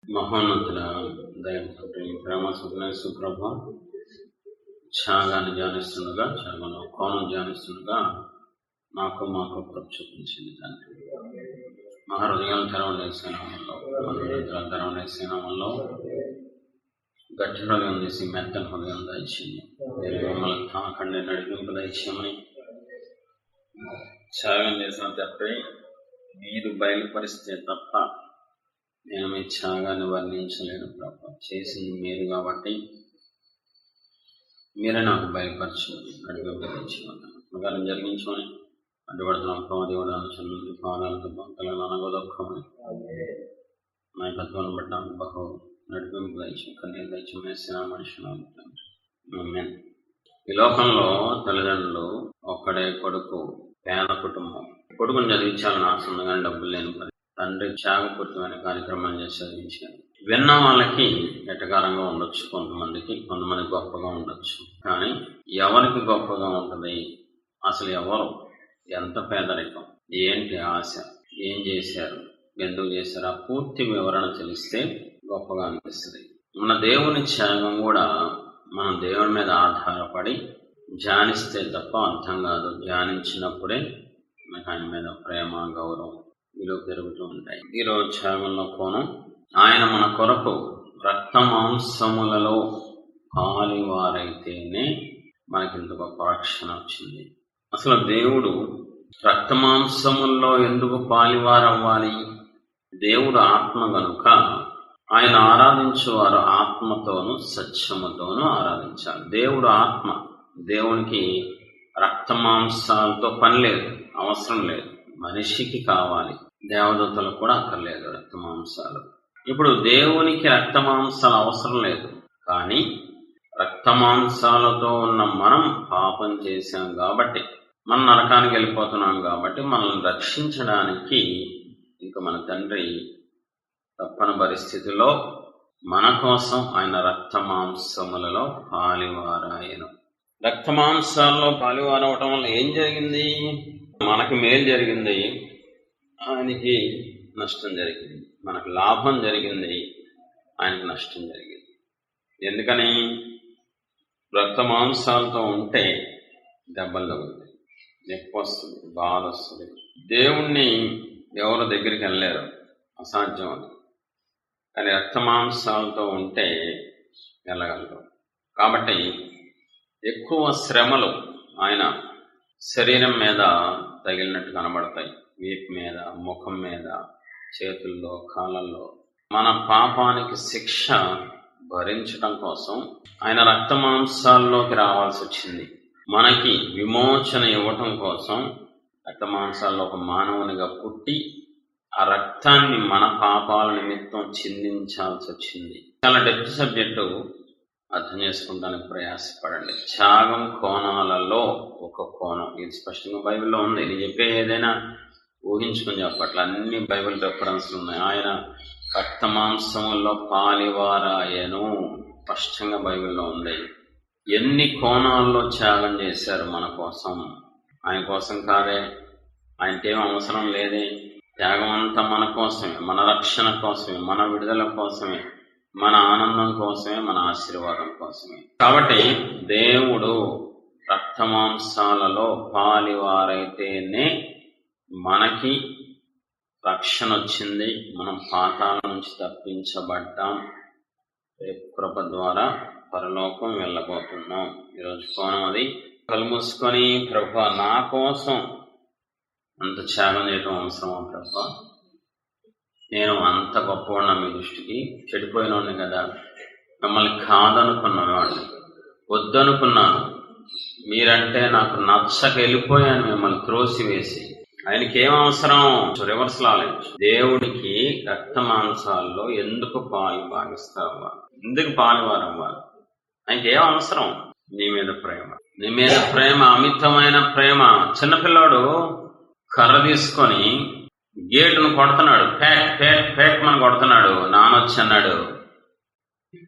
మహోన్నతుల దైవపుత్రుని ప్రేమ సుప్రభ త్యాగాన్ని ధ్యానిస్తుండగా త్యాగంలో కోణం ధ్యానిస్తుండగా మాకు ప్రభు చూపించింది తండ్రి. మా హృదయాలు తెరవలేసే నామంలో తెరవలేసే నామంలో గట్టి హృదయం తీసి మెత్తని హృదయం దయచేయండి. మీరు మమ్మల్ని తాకండి నడిపింపు దయచేయమని త్యాగం చేసిన తప్పే మీరు బయలుపరిస్తే తప్ప నేను మీ త్యాగాన్ని వర్ణించలేను ప్రభు. చేసింది మీరు కాబట్టి మీరే నాకు బయలుపరచండి, నడిపించమని జరిగించమని అడ్డుపడుతున్నాం. దేవుడాలను చల్లని పాదాలతో భక్తులను అనగదొక్కమని నాయకత్వాన్ని బట్టి నాకు బహు నడిపింపు దయచం కన్నీరు దయచం వేసిన మనుషులు. ఈ లోకంలో తల్లిదండ్రులు ఒక్కడే కొడుకు, పేద కుటుంబం. కొడుకుని చదివించాలని ఆశ ఉంది కానీ డబ్బులు లేని పని. తండ్రి త్యాగపూరితమైన కార్యక్రమాలు చేసి చదివించారు. విన్న వాళ్ళకి ఎటకారంగా ఉండొచ్చు, కొంతమంది గొప్పగా ఉండొచ్చు. కానీ ఎవరికి గొప్పగా ఉంటుంది? అసలు ఎవరు, ఎంత పేదరికం, ఏంటి ఆశ, ఏం చేశారు, ఎందుకు చేశారు, ఆ పూర్తి వివరణ తెలిస్తే గొప్పగా అనిపిస్తుంది. మన దేవుని త్యాగం కూడా మనం దేవుని మీద ఆధారపడి ధ్యానిస్తే తప్ప అర్థం కాదు. ధ్యానించినప్పుడే మనకు ఆయన మీద ప్రేమ, గౌరవం, విలువ పెరుగుతూ ఉంటాయి. ఈరోజు త్యాగంలో కోణం, ఆయన మన కొరకు రక్త మాంసములలో పాలివారైతేనే మనకింత గొప్ప రక్షణ వచ్చింది. అసలు దేవుడు రక్త మాంసముల్లో ఎందుకు పాలివారవ్వాలి? దేవుడు ఆత్మ గనుక ఆయన ఆరాధించేవారు ఆత్మతోనూ సత్యముతోనూ ఆరాధించాలి. దేవుడు ఆత్మ. దేవునికి రక్త మాంసాలతో పని లేదు, అవసరం లేదు. మనిషికి కావాలి, దేవదూతలకు కూడా అక్కర్లేదు రక్త మాంసాలు. ఇప్పుడు దేవునికి రక్త మాంసాలు అవసరం లేదు, కానీ రక్త మాంసాలతో ఉన్న మనం పాపం చేశాం కాబట్టి, మనం నరకానికి వెళ్ళిపోతున్నాం కాబట్టి, మనల్ని రక్షించడానికి ఇంకా మన తండ్రి తప్పని పరిస్థితిలో మన కోసం ఆయన రక్త మాంసములలో పాలివారాయను. రక్త మాంసాల్లో పాలివారవటం వల్ల ఏం జరిగింది? మనకి మేలు జరిగింది, ఆయనకి నష్టం జరిగింది. మనకు లాభం జరిగింది, ఆయనకు నష్టం జరిగింది. ఎందుకని? రక్త మాంసాలతో ఉంటే దెబ్బలు తగులుతాయి, నొప్పి వస్తుంది, బాధ వస్తుంది. దేవుణ్ణి ఎవరు దగ్గరికి వెళ్ళలేరు, అసాధ్యం అది. కానీ రక్త మాంసాలతో ఉంటే వెళ్ళగలరు. కాబట్టి ఎక్కువ శ్రమలు ఆయన శరీరం మీద తగిలినట్టు కనబడతాయి. వీపు మీద, ముఖం మీద, చేతుల్లో, కాళ్ళల్లో. మన పాపానికి శిక్ష భరించడం కోసం ఆయన రక్త మాంసాల్లోకి రావాల్సి వచ్చింది. మనకి విమోచన ఇవ్వటం కోసం రక్త మాంసాల్లో ఒక మానవునిగా పుట్టి ఆ రక్తాన్ని మన పాపాల నిమిత్తం చిందించాల్సి వచ్చింది. చాలా డెప్త్ సబ్జెక్టు, అర్థం చేసుకుంటానికి ప్రయాసపడండి. త్యాగం కోణాలలో ఒక కోణం, ఇది స్పష్టంగా బైబిల్లో ఉంది. నేను చెప్పే ఏదైనా ఊహించుకుని చెప్పట్ల, అన్ని బైబిల్ రెఫరెన్స్లు ఉన్నాయి. ఆయన రక్త మాంసముల్లో పాలివారాయను స్పష్టంగా బైబిల్లో ఉంది. ఎన్ని కోణాల్లో త్యాగం చేశారు మన కోసం. ఆయన కోసం కాదే, ఆయనకేం అవసరం లేదే. త్యాగం అంతా మన కోసమే, మన రక్షణ కోసమే, మన విడుదల కోసమే, మన ఆనందం కోసమే, మన ఆశీర్వాదం కోసమే. కాబట్టి దేవుడు రక్త మాంసాలలో పాలివారైతేనే మనకి రక్షణ వచ్చింది, మనం పాతాళం నుంచి తప్పించబడ్డాం, కృప ద్వారా పరలోకం వెళ్ళబోతున్నాం. ఈరోజు కోణం అది. కళ్ళు మూసుకొని, ప్రభు నా కోసం అంత త్యాగం చేయటం అవసరమా ప్రభు? నేను అంత గొప్పవాడినా మీ దృష్టికి? చెడిపోయినోడిని కదా, మిమ్మల్ని కాదనుకున్నవాడిని, వద్దనుకున్నాను, మీరంటే నాకు నచ్చక వెళ్ళిపోయాను మిమ్మల్ని త్రోసివేసి. ఆయనకి ఏం అవసరం? రివర్స్ లాలెడ్జ్. దేవుడికి రక్త మాంసాల్లో ఎందుకు పాలు భాగిస్తావా? ఎందుకు పాలువారవ్వాలి? ఆయనకి ఏం అవసరం? నీ మీద ప్రేమ, నీ మీద ప్రేమ, అమితమైన ప్రేమ. చిన్నపిల్లాడు కర్ర తీసుకొని గేటును కొడుతున్నాడు, పేట్ పేట్ పేట్ మన కొడుతున్నాడు. నానొచ్చి అన్నాడు,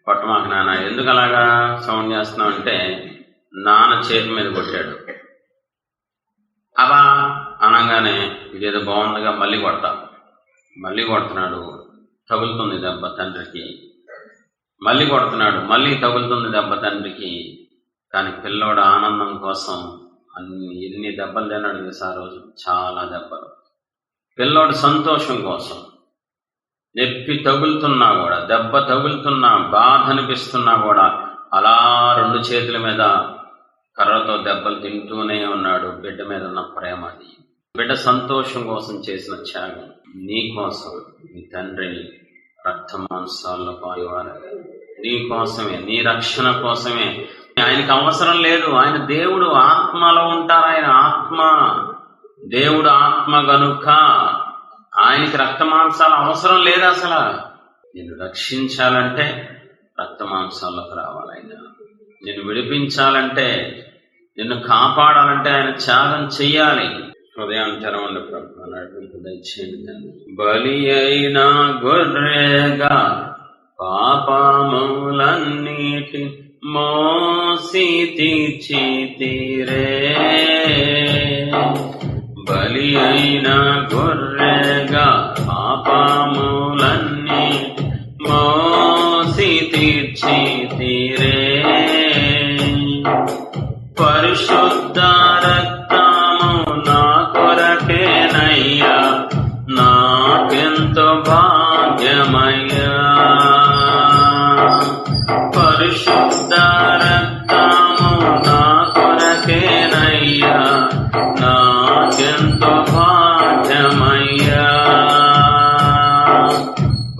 కొట్టమాక నాన్న. ఎందుకు అలాగా సౌండ్ చేస్తున్నావు అంటే, నాన్న చేతి మీద కొట్టాడు. అలా అనగానే ఇదేదో బాగుందిగా, మళ్ళీ కొడుతున్నాడు. తగులుతుంది దెబ్బ తండ్రికి, మళ్ళీ కొడుతున్నాడు, మళ్ళీ తగులుతుంది దెబ్బ తండ్రికి. కానీ పిల్లోడు ఆనందం కోసం ఎన్ని దెబ్బలు తిన్నాడు తెలుసా ఆ రోజు, చాలా దెబ్బలు. పిల్లోడు సంతోషం కోసం నొప్పి తగులుతున్నా కూడా, దెబ్బ తగులుతున్నా, బాధ అనిపిస్తున్నా కూడా అలా 2 చేతుల మీద కర్రతో దెబ్బలు తింటూనే ఉన్నాడు. బిడ్డ మీద ఉన్న ప్రేమ అది. బిడ్డ సంతోషం కోసం చేసిన త్యాగం. నీ కోసం నీ తండ్రి రక్త మాంసాల్లో పాలువారు, నీ కోసమే, నీ రక్షణ కోసమే. ఆయనకి అవసరం లేదు, ఆయన దేవుడు, ఆత్మలో ఉంటారు. ఆయన ఆత్మ, దేవుడు ఆత్మ గనుక ఆయనకి రక్త మాంసాలు అవసరం లేదు. అసలు నిన్ను రక్షించాలంటే రక్త మాంసాల్లోకి రావాలి. ఆయన నిన్ను విడిపించాలంటే, నిన్ను కాపాడాలంటే ఆయన త్యాగం చెయ్యాలి. హృదయాన్ని తెరవండి ప్రభు, నడిపింపు దయచేయండి. బలి అయిన గొర్రెగా పాపములన్నిటి మోసి తీర్చితిరే, బలి అయిన గొర్రెగా పాపములన్నిటి మోసి తీర్చితిరే, పరిశుద్ధ రక్తము నా కొరకేనయ్యా, నాకెంతో భాగ్యమయ్యా. పరిశుద్ధ రక్తము నా కొరకేనయ్యా, నాకెంతో భాగ్యమయ్యా.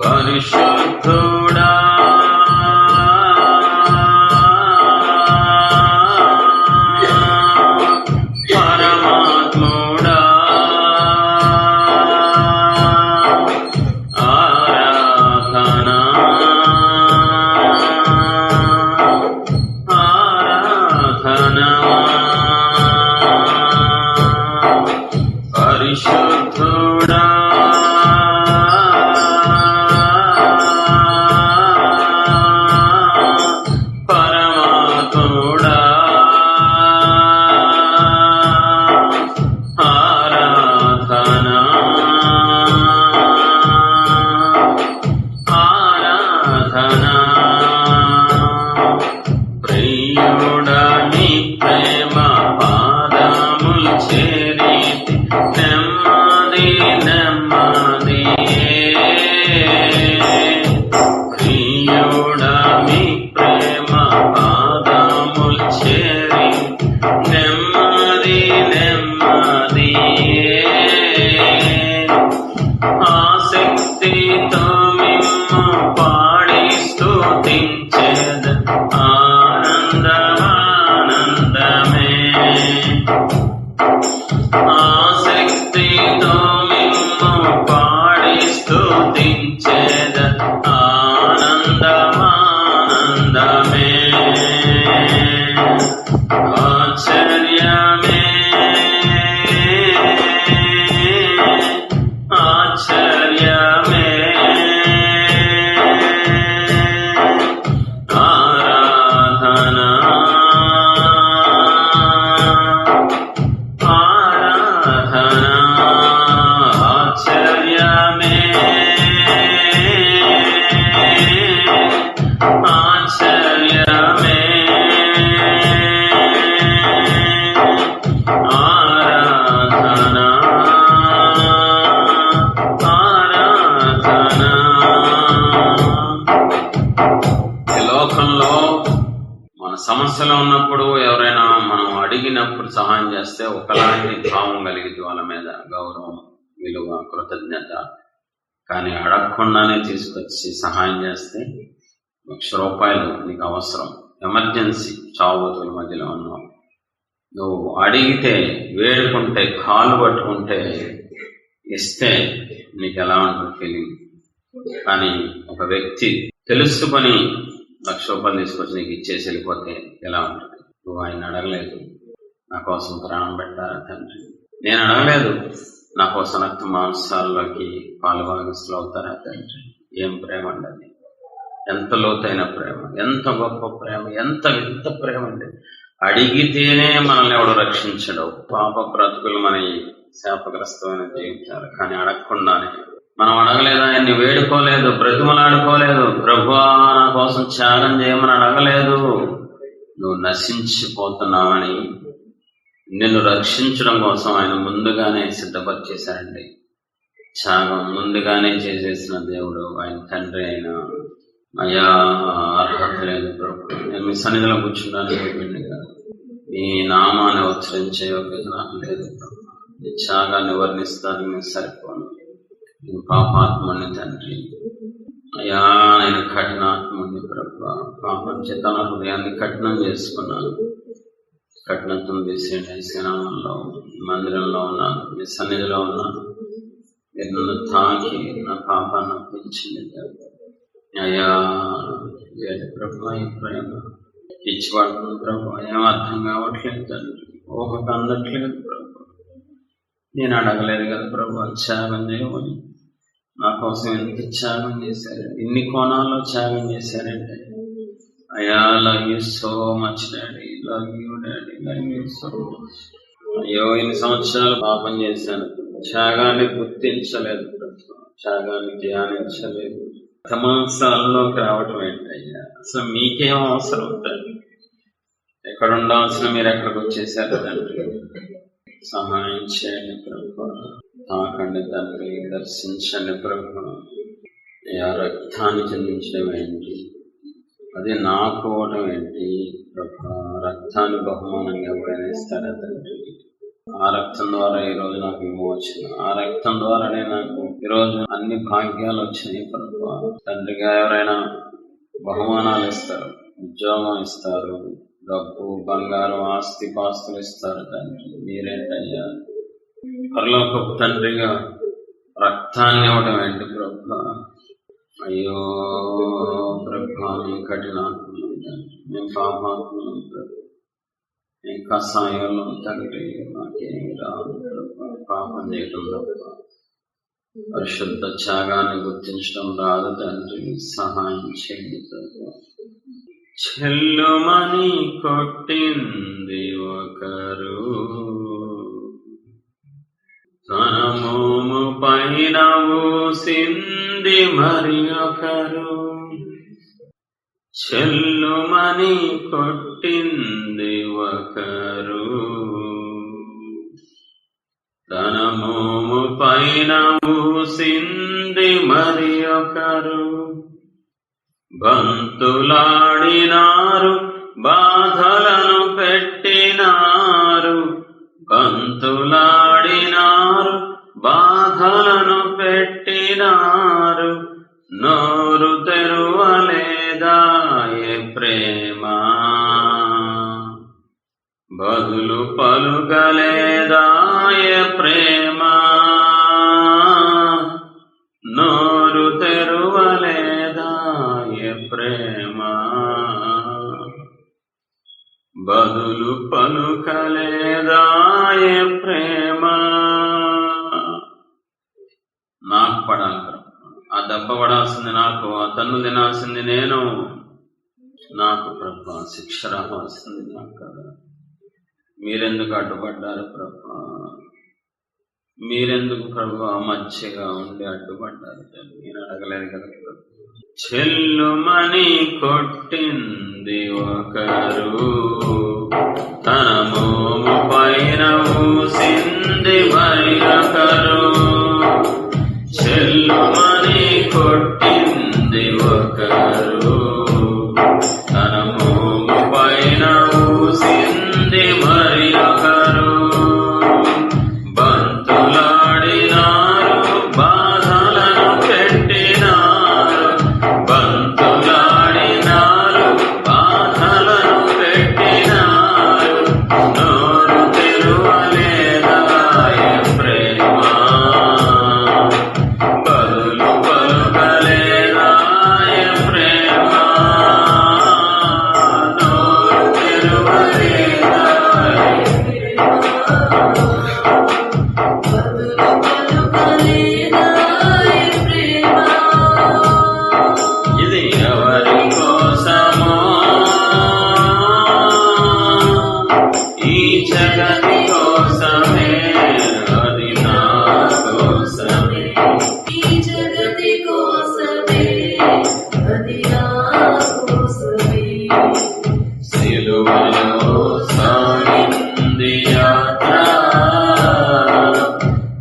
పరిశుద్ధుడా పరమాత్ముడా, ఆరాధనా ఆరాధనా. పరిశుద్ధుడా పరమాత్ముడా, ఆరాధనా ఆరాధనా. ప్రియుడా నీ ప్రేమ పాదములు చేరితి, నెమ్మది నెమ్మదియే. ప్రియుడా నీ ప్రేమ పాదములు చేరి, నెమ్మది నెమ్మదియే. ఆసక్తితో మిమ్ము పాడి స్తుతించెద, ఆనందమానందమే. ఆసక్తితో మిమ్ము పాడి స్తుతించెద, ఆనందమానందమే. ఆశ్చర్యమే ఆశ్చర్యమే. ఆరాధనా ఆరాధనా. ఆశ్చర్యమే ఆశ్చర్యమే. ఆరాధనా ఆరాధనా. ఈ లోకంలో మన సమస్యలో ఉన్నప్పుడు ఎవరైనా మనం అడిగినప్పుడు సహాయం చేస్తే ఒకలాంటి భావం కలిగింది, వాళ్ళ మీద గౌరవం, విలువ, కృతజ్ఞత. కానీ అడగకుండానే తీసుకొచ్చి సహాయం చేస్తే, 1,00,000 రూపాయలు నీకు అవసరం, ఎమర్జెన్సీ, చావుతుల మధ్యలో ఉన్నావు, నువ్వు అడిగితే, వేడుకుంటే, కాలు పట్టుకుంటే ఇస్తే నీకు ఎలా ఉంటుంది ఫీలింగ్? కానీ ఒక వ్యక్తి తెలుసుకొని 1,00,000 రూపాయలు తీసుకొచ్చి నీకు ఇచ్చేసి వెళ్ళిపోతే ఎలా ఉంటుంది? నువ్వు ఆయన అడగలేదు, నా కోసం ప్రాణం పెట్టారా తండ్రి? నేను అడగలేదు, నా కోసం రక్త మాంసాల్లోకి పాలుభాగస్తులు అవుతారా తండ్రి? ఏం ప్రేమ అండి అది! ఎంత లోతైన ప్రేమ, ఎంత గొప్ప ప్రేమ, ఎంత వింత ప్రేమ అండి! అడిగితేనే మనల్ని ఎవడు రక్షించడు. పాప బ్రతుకులు మన శాపగ్రస్తమైన జీవితాలు. కానీ అడగకుండానే మనం అడగలేదు, ఆయన్ని వేడుకోలేదు, బ్రతిమలాడుకోలేదు, ప్రభువా నా కోసం త్యాగం చేయమని అడగలేదు. నువ్వు నశించిపోతున్నావని నిన్ను రక్షించడం కోసం ఆయన ముందుగానే సిద్ధపరిచేశాడండి. త్యాగం ముందుగానే చేసేసిన దేవుడు ఆయన తండ్రి అయిన అయ్యా అర్హత లేదు ప్రభు. నేను మీ సన్నిధిలో కూర్చున్నాను కాదు, ఈ నామాన్ని ఉచ్చరించే యోగ్యత నాకు లేదు ప్రభు. ఈ త్యాగాన్ని వర్ణిస్తాను మీకు సరిపోను. నేను పాపాత్ముని తండ్రి అయ్యా, నేను కఠినాత్ముని ప్రభు. పాపం చేత నా హృదయాన్ని కఠినం చేసుకున్నాను. కఠినత్వం తీసేయండి. శ్రీనామంలో మందిరంలో ఉన్నాను, మీ సన్నిధిలో ఉన్నాను. మీరు నన్ను తాకి నా పాపాన్ని ఒప్పించింది అయ్యా. ప్రభు ఈ ప్రేమ ఇచ్చిపడుతుంది ప్రభు. ఏం అర్థం కావట్లేదు తండ్రి, ఊహకు అందట్లేదు ప్రభు. నేను అడగలేదు కదా ప్రభు త్యాగం చేయమని. నా కోసం ఎంత త్యాగం చేశారు, ఇన్ని కోణాల్లో త్యాగం చేశారంటే అయ్యా. Love you so much daddy, love you daddy, love you so much. అయ్యో ఇన్ని సంవత్సరాలు పాపం చేశాను, త్యాగాన్ని గుర్తించలేదు ప్రభు, త్యాగాన్ని ధ్యానించలేదు. సమాంసాల్లోకి రావటం ఏంటయ్యా, అసలు మీకేం అవసరం తండ్రి? ఎక్కడ ఉండాల్సిన మీరు ఎక్కడికి వచ్చేసారు తండ్రి. సహాయం చేయండి ప్రభు, తాకండి తండ్రి, దర్శించండి ప్రభు. అయ్యా రక్తాన్ని చెందించడం ఏంటి, అది నాకు అవడం ఏంటి ప్రభు? రక్తాన్ని బహుమానంగా ఎవరైనా ఇస్తారా తండ్రి? ఆ రక్తం ద్వారా ఈరోజు నాకు విమోచన, ఆ రక్తం ద్వారానే నాకు ఈరోజు అన్ని భాగ్యాలు వచ్చినాయి ప్రభు. తండ్రిగా ఎవరైనా బహుమానాలు ఇస్తారు, ఉద్యోగం ఇస్తారు, డబ్బు బంగారం ఆస్తి పాస్తులు ఇస్తారు తండ్రి. మీరేంటయ్యా పరలోకపు తండ్రిగా రక్తాన్ని ఇవ్వడం ఏంటి ప్రభు? అయ్యో ప్రభు, మీ కఠినాత్మలు మేము పాపాత్మలు ప్రభు, మేము కషాయంలో తండ్రి. మాకేమి రాదు ప్రభు, పాపం చేయడం తప్ప పరిశుద్ధ త్యాగాన్ని గుర్తించడం రాదు తండ్రి. సహాయం చేయండి ప్రభు. చెల్లుమని కొట్టింది ఒకరు, తన మోము పైన ఊసింది మరి ఒకరు. చెల్లుమని కొట్టింది ఒకరు, తన మోము పైన ఊసింది మరి ఒకరు. బంతులాడినారు, బాధలను పెట్టినారు, బంతులాడినారు, బాధలను పెట్టినారు. నోరు తెరువలేదాయే ప్రేమ, బదులు పలుకలేదాయే ప్రేమ. నోరు తెరువలేదాయే ప్రేమ, బదులు పలుకలేదాయే ప్రేమ. నాకు పడాలి ప్రభు, ఆ దెబ్బ పడాల్సింది నాకు, ఆ తన్ను తినాల్సింది నేను. నాకు ప్రభు శిక్ష రావాల్సింది నాకు కదా. మీరెందుకు అడ్డుపడ్డారు ప్రభు? మీరెందుకు ప్రభు మధ్యగా ఉండి అడ్డుపడ్డారు? నేను అడగలేదు కదా ప్రభు. చెల్లుమని కొట్టింది ఒకరు, తన మోము పైన ఊసింది మరి ఒకరు. చెల్లుమని కొట్టింది ఒకరు, తన మోము పైన ఊసింది మరి ఒకరు. బంతులాడినారు, బాధలను పెట్టినారు, బంతులాడినారు, బాధలను పెట్టినారు. నోరు తెరువలేదాయే ప్రేమ, బదులు పలుకలేదాయే ప్రేమ. నోరు తెరువలేదాయే ఇది ఎవరి కోసమో, ఈ జగతి కోసమే, అది నా కోసమే. యాత్ర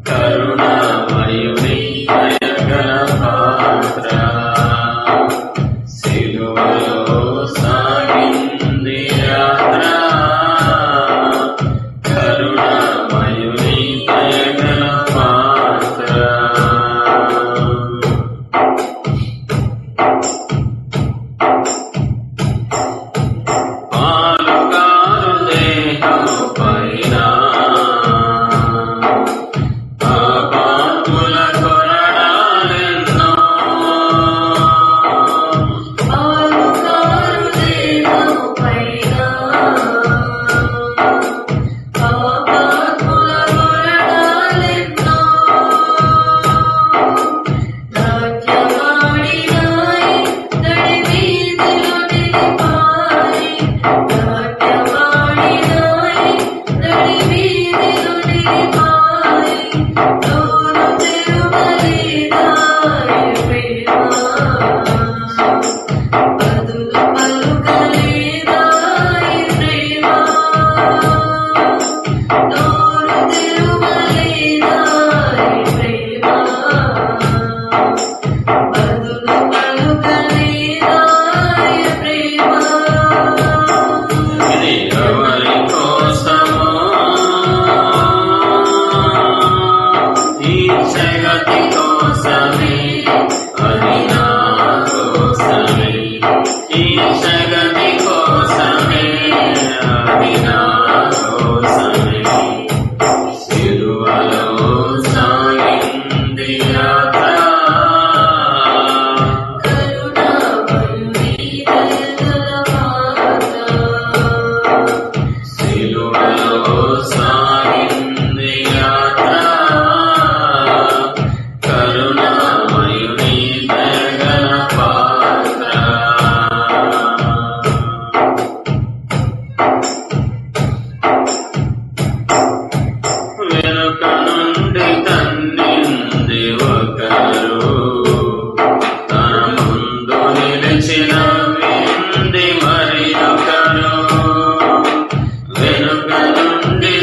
కరుణామయుని దయగల పాత్ర సిలువలో సాగింది యాత్ర కరుణామయుని దయగల పాత్ర వెనుక నుండి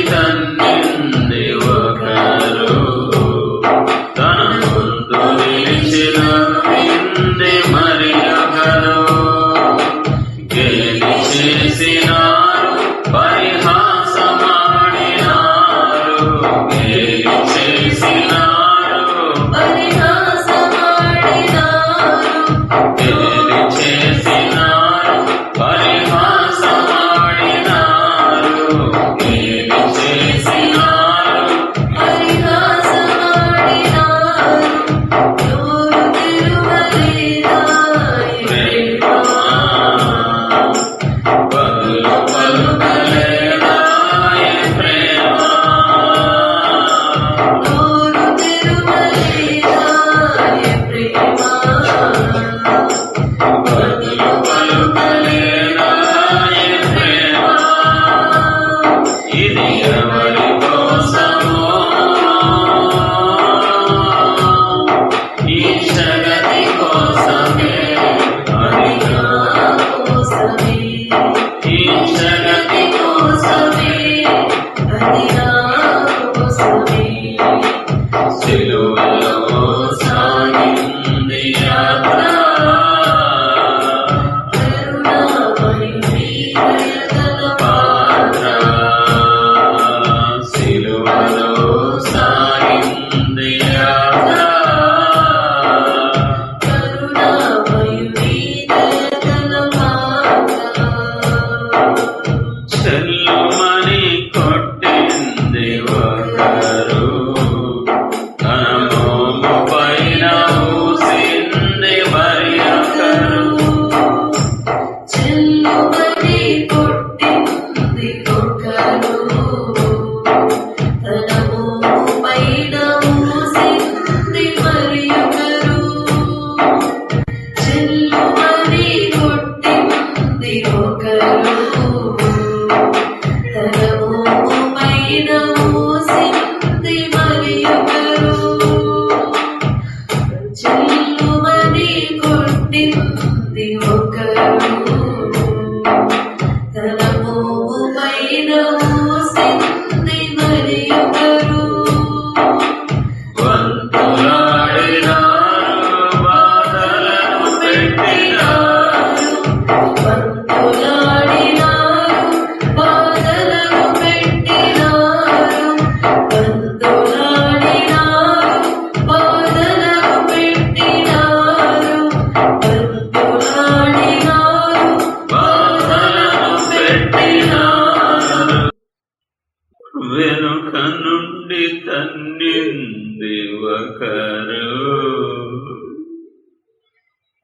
వెనుక నుండి తన్నింది ఒకరు,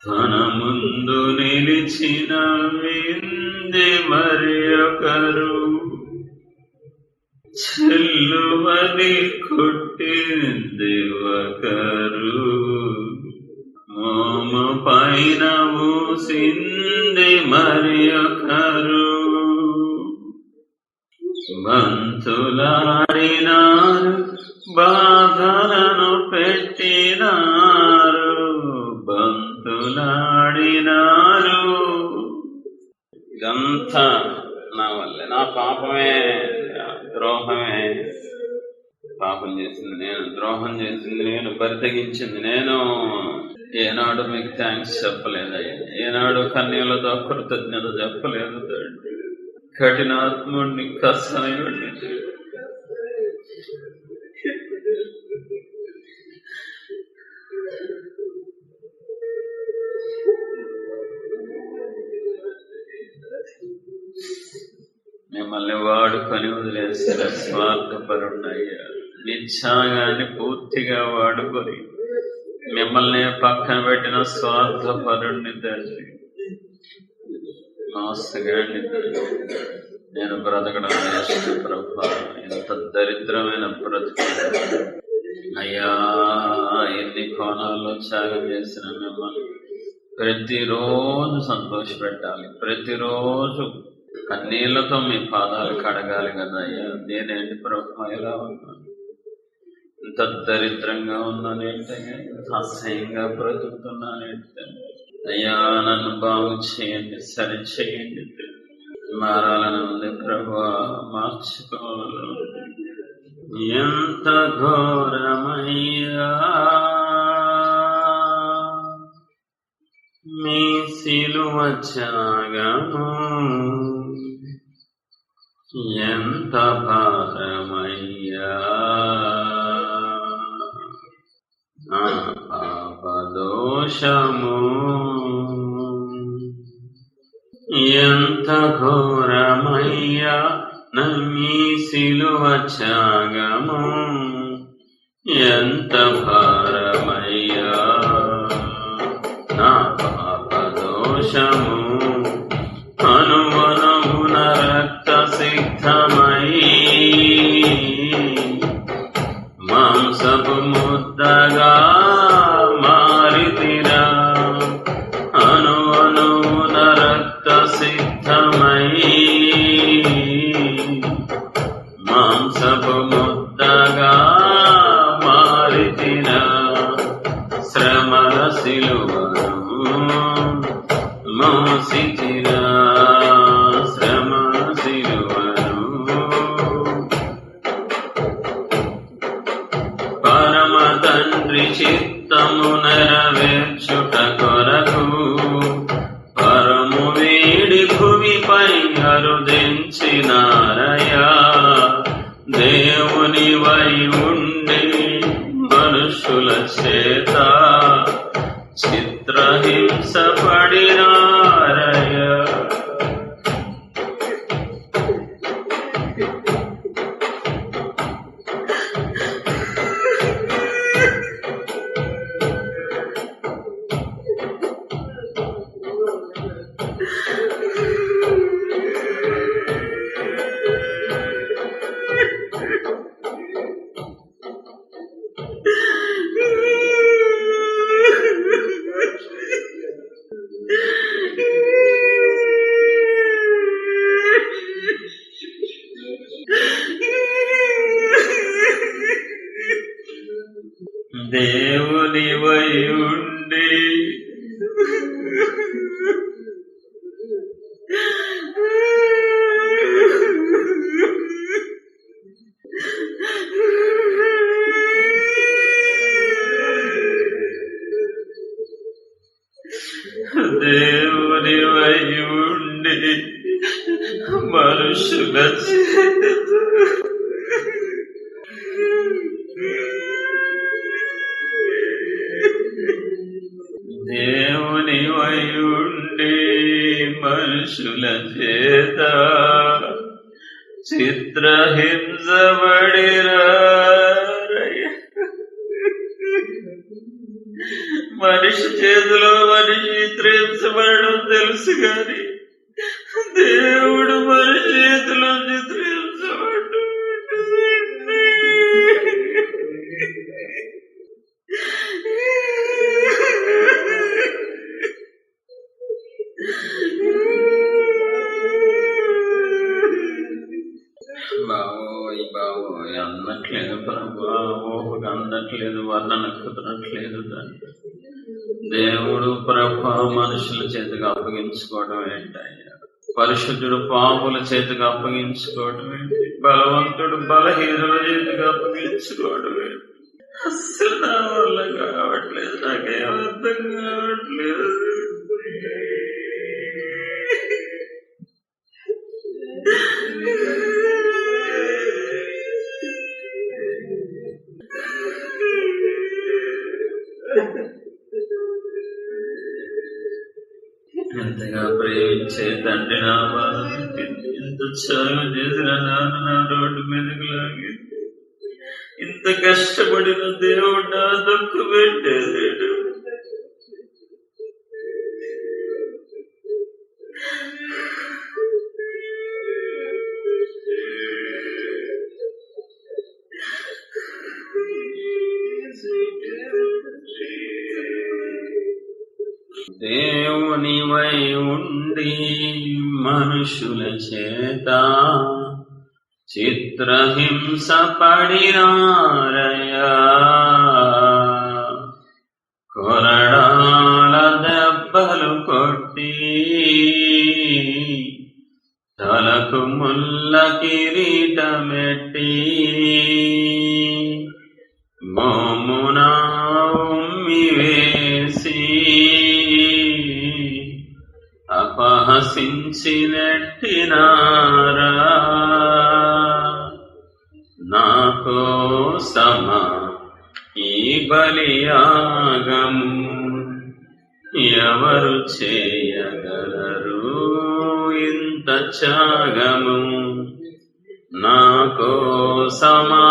తన ముందు నిలిచిన వింది మరి ఒకరు, చెల్లువని కొట్టింది ఒకరు, మోము పైన మూసింది మరి ఒకరు, బంతులాడినారు బాధలను పెట్టినారు, బంతులాడినారు. ఇదంతా నా వల్లే, నా పాపమే, ద్రోహమే. పాపం చేసింది నేను, ద్రోహం చేసింది నేను, బరితెగించింది నేను. ఏనాడు మీకు థ్యాంక్స్ చెప్పలేదయ్యా, ఏనాడు కన్నీళ్లతో కృతజ్ఞత చెప్పలేదు తండ్రి. కఠినాత్ముడిని, కసనయుడిని, మిమ్మల్ని వాడుకొని వదిలేసిన స్వార్థపరుణయ్యా. నిత్యాగాన్ని పూర్తిగా వాడుకొని మిమ్మల్ని పక్కన పెట్టిన స్వార్థపరుణ్ణి తండ్రి, మోసగాడిని తండ్రి. నేను బ్రతకడం వేసిన ప్రభా, ఎంత దరిద్రమైన బ్రతుకు అయ్యా. ఎన్ని కోణాల్లో త్యాగం చేసిన మిమ్మల్ని ప్రతిరోజు సంతోష పెట్టాలి, ప్రతిరోజు కన్నీళ్లతో మీ పాదాలు కడగాలి కదా అయ్యా. నేనేంటి ప్రభా ఎలా ఉన్నాను, ఇంత దరిద్రంగా ఉన్నానేంటయ్యా, ఇంత అసహ్యంగా బ్రతుకుతున్నానేంటి అయ్యా. నన్ను బాగు చేయండి, సరి చేయండి. మారాలని ఉంది ప్రభా, మార్చుకోవాలి. ఎంత ఘోరమయ్యా మీ సిలువ త్యాగము, ఎంత భారమయ్యా నా పాపదోషము, ఎంత ఘోరమయ్యా మీ సిలువ త్యాగము, ఎంత భారమయ్యా నా పాపదోషము. అనువనమున రక్త సిద్ధమై మాంసపు ముద్దగా మారితిరా, అనువనున రక్త సిద్ధమై మాంసపు ముద్దగా మారితిరా. శ్రమల సిలువను మోసితిరా, శ్రమల సిలువను. పరమ తండ్రి చిత్తము నెరవేర్చుట కొరకు పరము వీడి భూమిపై అరుదించినారయ్యా. దేవుని వై ఉండి మనుషుల చేత చిత్రహింస పడినారయ్యా. దేవుని వై ఉండి దేవుని వై ఉండి మనుషుల దేవుని వై ఉండి మనుషుల చేత చిత్రహింసబడిరారయ్య. మనిషి చేతిలో మనిషి చిత్రహింసపడడం తెలుసు కానీ దేవుడు మనిషి చేతిలో చిత్రహింసపడ్డు. బావోయ్ అందట్లేదు ప్రభా, ఊహకు అందట్లేదు, వర్ణనకు కుదరట్లేదు. దేవుడు ప్రభా మనుషుల చేతికి అప్పగించుకోవడం ఏంటయ్యా? పరిశుద్ధుడు పాపుల చేతికి అప్పగించుకోవడం ఏంటి? బలవంతుడు బలహీనుల చేతికి అప్పగించుకోవడం ఏంటి? అస్సలు నా వల్ల కావట్లేదు, నాకేం అర్థం కావట్లేదు. ఎంతగా ప్రేమించే తండ్రి నా బాధ, ఎంత త్యాగం చేసిన నాన్న నా రోడ్డు మీదకి లాగి, ఇంత కష్టపడిన దేవుడు నా దక్కు పెట్టేసాడు. దేవునివై ఉండి మనుషుల చేత చిత్రహింస పడినారయ్యా. కొరడాల దెబ్బలు కొట్టి తలకు ముల్ల కిరీటమెట్టి మోమున ఉమ్మి వేసి అపహసించి నెట్టినారా. నా కోసమా ఈ బలియాగము ఎవరు చేయగలరు? ఇంత త్యాగము నా కోసమా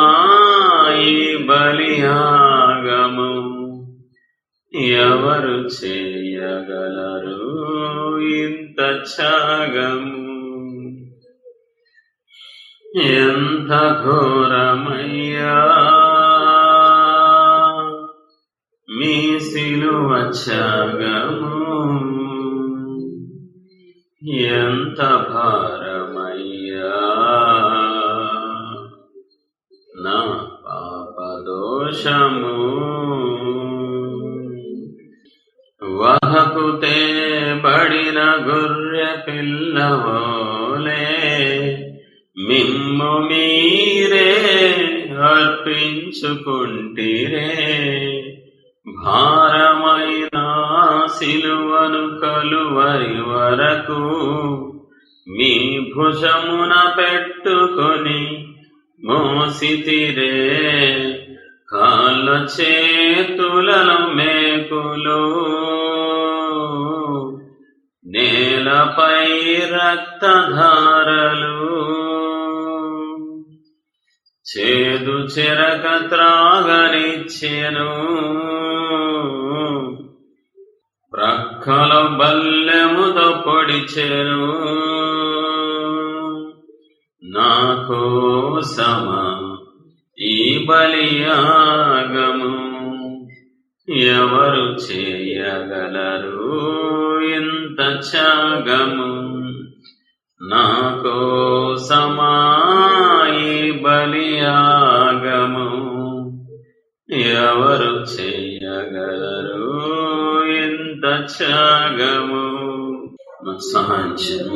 ఈ బలియాగము ఎవరు చేయగలరు? ఇంత త్యాగము ఎంత ఘోరమయ్యా మీ సిలువ త్యాగము, ఎంత భారమయ్యా నా పాపదోషము. వహకుతే బడిన గొర్రె పిల్లవోలే మిమ్ము మీరే అర్పించుకుంటిరే. భారమైన సిలువను కలువరి వరకు మీ భుజమున పెట్టుకొని మోసితిరే. కాళ్ళ చేతులలో మేకులు, నేలపై రక్తధారలు, చేదు చెరక త్రాగనిచ్చెను. ప్రక్కల బల్లెముతో పొడిచెను. నా కోసమా ఈ బలియాగము ఎవరు చేయగలరు? ఇంత త్యాగము నా కోసమా ఈ బలియాగము ఎవరు చేయగలరు? ఇంత త్యాగము. నాకు సహాయం చేయండి.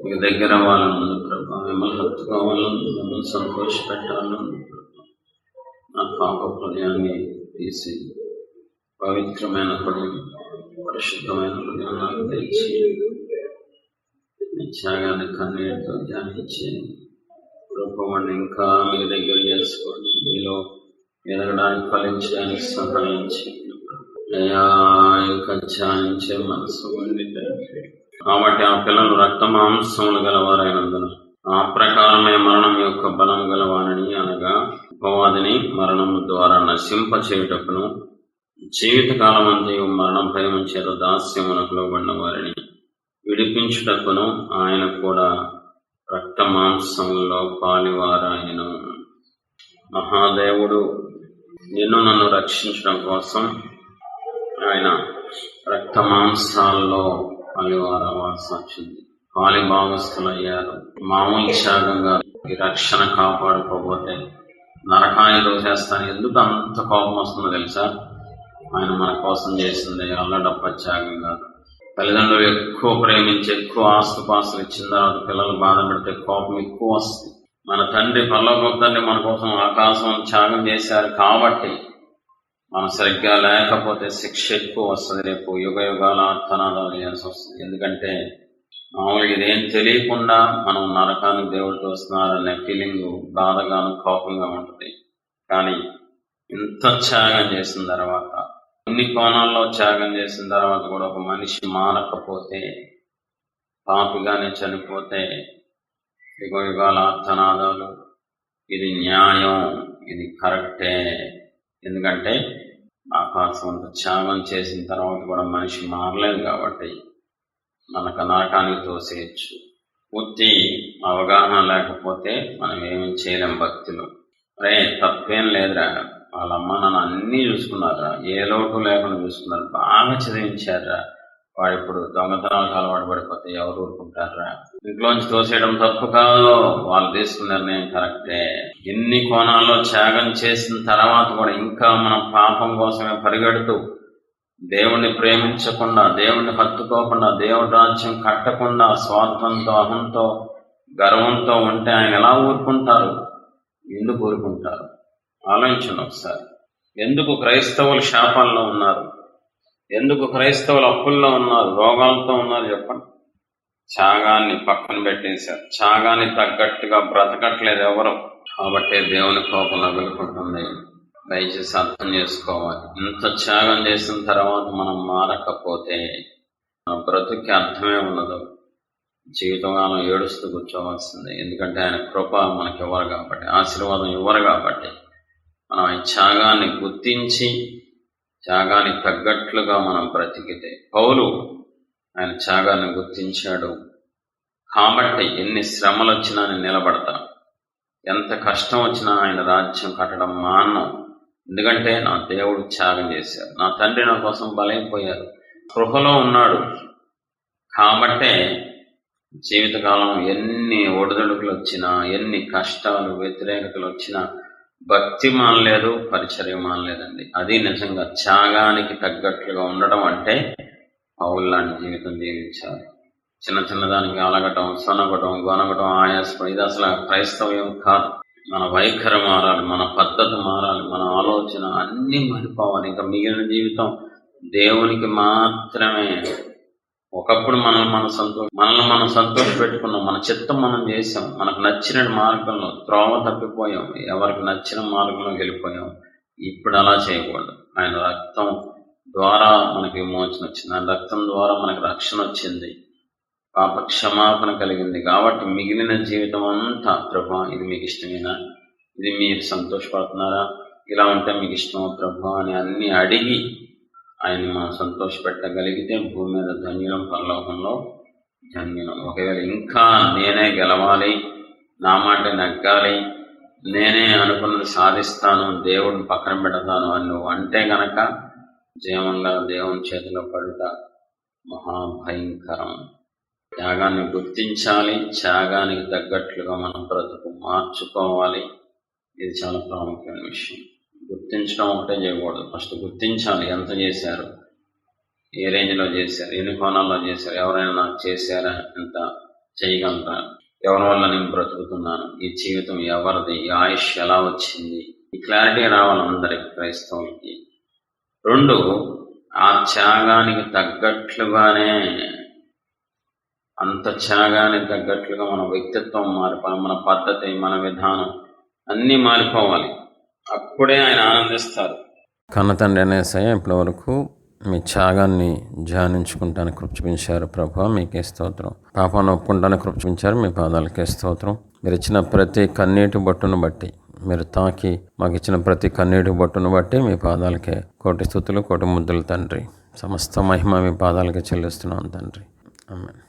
మీ దగ్గర వాళ్ళను ప్రభా, మిమ్మల్ని హత్తుకోవాలను, మిమ్మల్ని సంతోషపెట్టాలను. నా పాప హృదయాన్ని తీసి పవిత్రమైన హృదయం, పరిశుద్ధమైన హృదయం నాకు తెచ్చి త్యాగాన్ని కన్నీటితో ధ్యానించి రూపండి ఇంకా మీ దగ్గర చేసుకోండి. మీలో ఎదగడానికి, ఫలించడానికి సహాయం చేయండి అయ్యా. ఇంకా ధ్యానించే మనసు వండి కాబట్టి ఆ పిల్లలు రక్త మాంసములు గలవారైనందున ఆ ప్రకారమే మరణం యొక్క బలం గలవానిని అనగా అపవాదిని మరణము ద్వారా నశింప చేయుటకును జీవితకాలం అంతయు మరణ భయము చేత దాస్యమునకు లోబడిన వారిని విడిపించుటకును ఆయన కూడా రక్త మాంసంలో పాలివారాయను. మహాదేవుడు నిన్ను నన్ను రక్షించడం కోసం ఆయన రక్త మాంసాల్లో పాలివారవలసి వచ్చింది. పాలి భాగస్థులయ్యారు. మామూలు త్యాగంగా ఈ రక్షణ కాపాడుకోకపోతే నరకాన్ని దోసేస్తాను. ఎందుకు అంత కోపం వస్తుందో తెలుసా? ఆయన మన కోసం చేసింది అల్లడప్ప త్యాగం కాదు. తల్లిదండ్రులు ఎక్కువ ప్రేమించి ఎక్కువ ఆస్తుపాస్తులు ఇచ్చిన తర్వాత పిల్లలు బాధ పెడితే కోపం ఎక్కువ వస్తుంది. మన తండ్రి పరలోకపు తండ్రి మన కోసం ఆకాశం త్యాగం చేశారు కాబట్టి మనం సరిగ్గా లేకపోతే శిక్ష ఎక్కువ వస్తుంది. రేపు యుగ యుగాల ఆర్తనాదాలు చేయాల్సి వస్తుంది. ఎందుకంటే మామూలుగా ఇదేం తెలియకుండా మనం నరకానికి దేవుడు చూస్తున్నారనే ఫీలింగ్ బాధగాను కోపంగా ఉంటుంది. కానీ ఇంత త్యాగం చేసిన తర్వాత, అన్ని కోణాల్లో త్యాగం చేసిన తర్వాత కూడా ఒక మనిషి మారకపోతే, పాపిగానే చనిపోతే యుగ యుగాల ఆర్తనాదాలు ఇది న్యాయం, ఇది కరెక్టే. ఎందుకంటే ఆకాశం అంత త్యాగం చేసిన తర్వాత కూడా మనిషి మారలేదు కాబట్టి మనకు నరకానికి తోసేయచ్చు. పూర్తి అవగాహన లేకపోతే మనం ఏమి చేయలేం. భక్తులు అరే తప్పేం లేదురా, వాళ్ళమ్మ నన్ను అన్నీ చూసుకున్నారా, ఏ లోటు లేకుండా చూసుకున్నారు, బాగా చదివించారా, వాడు ఇప్పుడు దొంగతనాలకు అలవాటు పడిపోతే ఎవరు ఊరుకుంటారా? ఇంట్లోంచి తోసేయడం తప్పు కాదు, వాళ్ళు తీసుకున్న నిర్ణయం కరెక్టే. ఎన్ని కోణాల్లో త్యాగం చేసిన తర్వాత కూడా ఇంకా మనం పాపం కోసమే పరిగెడుతూ దేవుణ్ణి ప్రేమించకుండా, దేవుణ్ణి హత్తుకోకుండా, దేవుడి రాజ్యం కట్టకుండా స్వార్థంతో, అహంతో, గర్వంతో ఉంటే ఆయన ఎలా ఊరుకుంటారు? ఎందుకు ఊరుకుంటారు? ఆలోచించండి ఒకసారి. ఎందుకు క్రైస్తవులు శాపాల్లో ఉన్నారు? ఎందుకు క్రైస్తవులు అప్పుల్లో ఉన్నారు, రోగాలతో ఉన్నారు? చెప్పండి. త్యాగాన్ని పక్కన పెట్టేశారు. త్యాగాన్ని తగ్గట్టుగా బ్రతకట్లేదు ఎవరు. కాబట్టే దేవుని కోపం రగులుకుంటుంది. దయచేసి అర్థం చేసుకోవాలి. ఇంత త్యాగం చేసిన తర్వాత మనం మారకపోతే మన బ్రతుకి అర్థమే ఉండదు. జీవితకాలం ఏడుస్తూ కూర్చోవలసిందే. ఎందుకంటే ఆయన కృప మనకి ఇవ్వరు కాబట్టి, ఆశీర్వాదం ఇవ్వరు కాబట్టి. మనం ఈ త్యాగాన్ని గుర్తించి త్యాగానికి తగ్గట్లుగా మనం బ్రతికితే, పౌలు ఆయన త్యాగాన్ని గుర్తించాడు కాబట్టి ఎన్ని శ్రమలు వచ్చినా నేను నిలబడతా, ఎంత కష్టం వచ్చినా ఆయన రాజ్యం కట్టడం మానం. ఎందుకంటే నా దేవుడు త్యాగం చేశారు, నా తండ్రి నా కోసం బలైపోయారు, స్పృహలో ఉన్నాడు. కాబట్టే జీవితకాలం ఎన్ని ఒడిదుడుకులు వచ్చినా, ఎన్ని కష్టాలు వ్యతిరేకతలు వచ్చినా భక్తి మానలేదు, పరిచర్య మానలేదండి. అది నిజంగా త్యాగానికి తగ్గట్లుగా ఉండడం అంటే పౌలు లాంటి జీవితం జీవించాలి. చిన్న చిన్నదానికి అలగటం, సొనగటం, గొనగటం, ఆయాసపడం ఇది అసలు క్రైస్తవ్యం కాదు. మన వైఖరి మారాలి, మన పద్ధతి మారాలి, మన ఆలోచన అన్నీ మారిపోవాలి. ఇంకా మిగిలిన జీవితం దేవునికి మాత్రమే. ఒకప్పుడు మనల్ని మనం సంతోష పెట్టుకున్నాం, మన చిత్తం మనం చేసాం, మనకు నచ్చిన మార్గంలో త్రోవ తప్పిపోయాం, ఎవరికి నచ్చిన మార్గంలో వెళ్ళిపోయాం. ఇప్పుడు అలా చేయకూడదు. ఆయన రక్తం ద్వారా మనకి విమోచన వచ్చింది, ఆయన రక్తం ద్వారా మనకి రక్షణ వచ్చింది, పాప క్షమాపణ కలిగింది. కాబట్టి మిగిలిన జీవితం అంతా ప్రభా ఇది మీకు ఇష్టమేనా, ఇది మీరు సంతోషపడుతున్నారా, ఇలా ఉంటే మీకు ఇష్టమా ప్రభా అని అన్ని అడిగి ఆయన్ని మనం సంతోషపెట్టగలిగితే భూమి మీద ధన్యులం, పరలోకంలో ధన్యులం. ఒకవేళ ఇంకా నేనే గెలవాలి, నా మాట నగ్గాలి, నేనే అనుకున్నది సాధిస్తాను, దేవుడిని పక్కన పెడతాను అని నువ్వు అంటే గనక జీవంగా దేవుని చేతిలో పడుట మహాభయంకరం. త్యాగాన్ని గుర్తించాలి, త్యాగానికి తగ్గట్లుగా మనం బ్రతుకు మార్చుకోవాలి. ఇది చాలా ప్రాముఖ్యమైన విషయం. గుర్తించడం ఒకటే చేయకూడదు, ఫస్ట్ గుర్తించాలి. ఎంత చేశారు, ఏ రేంజ్లో చేశారు, ఎన్ని కోణాల్లో చేశారు, ఎవరైనా నాకు చేశారా, ఎంత చేయగలరా, ఎవరి వల్ల నేను బ్రతుకుతున్నాను, ఈ జీవితం ఎవరిది, ఈ ఆయుష్ ఎలా వచ్చింది, ఈ క్లారిటీ రావాలి అందరికి, క్రైస్తవులకి. రెండు, ఆ త్యాగానికి తగ్గట్లుగానే, అంత త్యాగానికి తగ్గట్లుగా మన వ్యక్తిత్వం మారిపోవాలి, మన పద్ధతి, మన విధానం అన్నీ మారిపోవాలి. అప్పుడే ఆయన ఆనందిస్తారు. కన్నతండ్రి అనేసయ్య ఇప్పటి వరకు మీ త్యాగాన్ని ధ్యానించుకుంటానికి కృప చూపించారు ప్రభా, మీకే స్తోత్రం. పాపాన్ని ఒప్పుకుంటానికి కృప చూపించారు, మీ పాదాలకే స్తోత్రం. మీరు ఇచ్చిన ప్రతి కన్నీటి బొట్టును బట్టి, మీరు తాకి మాకు ఇచ్చిన ప్రతి కన్నీటి బొట్టును బట్టి మీ పాదాలకే కోటి స్తుతులు, కోటి ముద్దులు తండ్రి. సమస్త మహిమ మీ పాదాలకే చెల్లిస్తున్నాం తండ్రి. ఆమేన్.